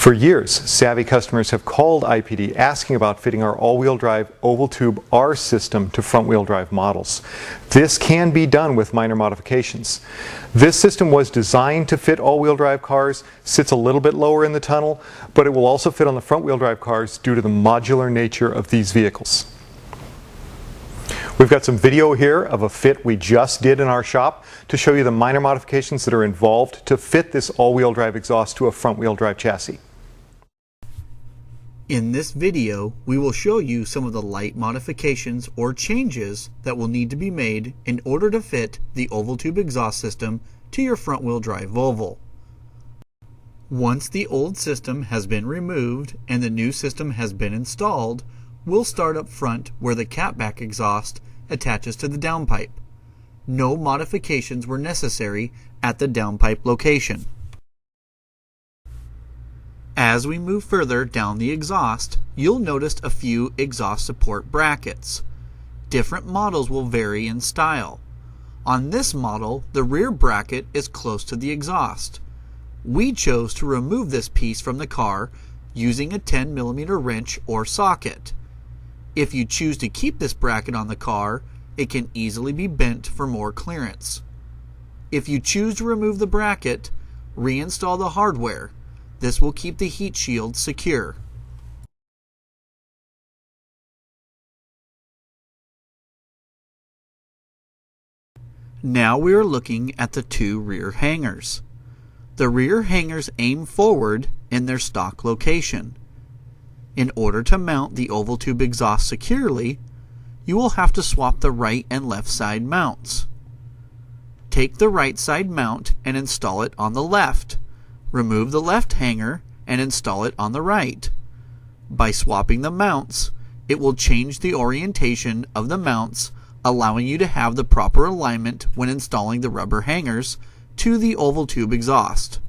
For years, savvy customers have called IPD asking about fitting our all-wheel drive oval tube R system to front-wheel drive models. This can be done with minor modifications. This system was designed to fit all-wheel drive cars, sits a little bit lower in the tunnel, but it will also fit on the front-wheel drive cars due to the modular nature of these vehicles. We've got some video here of a fit we just did in our shop to show you the minor modifications that are involved to fit this all-wheel drive exhaust to a front-wheel drive chassis. In this video, we will show you some of the light modifications or changes that will need to be made in order to fit the oval tube exhaust system to your front-wheel drive Volvo. Once the old system has been removed and the new system has been installed, we'll start up front where the catback exhaust attaches to the downpipe. No modifications were necessary at the downpipe location. As we move further down the exhaust, you'll notice a few exhaust support brackets. Different models will vary in style. On this model, the rear bracket is close to the exhaust. We chose to remove this piece from the car using a 10mm wrench or socket. If you choose to keep this bracket on the car, it can easily be bent for more clearance. If you choose to remove the bracket, reinstall the hardware. This will keep the heat shield secure. Now we are looking at the two rear hangers. The rear hangers aim forward in their stock location. In order to mount the oval tube exhaust securely, you will have to swap the right and left side mounts. Take the right side mount and install it on the left. Remove the left hanger and install it on the right. By swapping the mounts, it will change the orientation of the mounts, allowing you to have the proper alignment when installing the rubber hangers to the oval tube exhaust.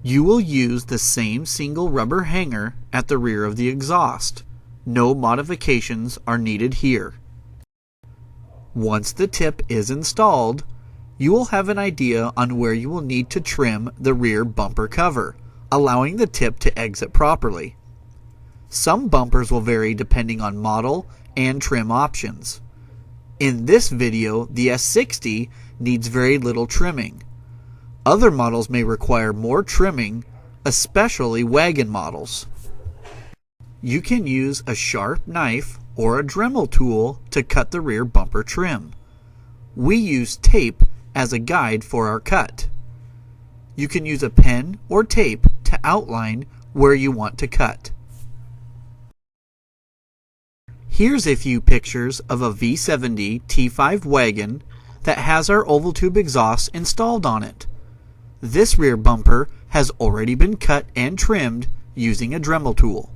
You will use the same single rubber hanger at the rear of the exhaust. No modifications are needed here. Once the tip is installed, you will have an idea on where you will need to trim the rear bumper cover, allowing the tip to exit properly. Some bumpers will vary depending on model and trim options. In this video, the S60 needs very little trimming. Other models may require more trimming, especially wagon models. You can use a sharp knife or a dremel tool to cut the rear bumper trim. We use tape as a guide for our cut. You can use a pen or tape to outline where you want to cut. Here's a few pictures of a V70 T5 wagon that has our oval tube exhaust installed on it. This rear bumper has already been cut and trimmed using a dremel tool.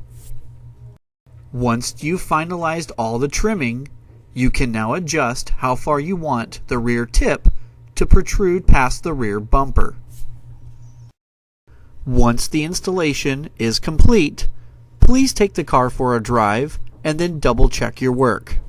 Once you've finalized all the trimming, you can now adjust how far you want the rear tip to protrude past the rear bumper. Once the installation is complete, please take the car for a drive and then double check your work.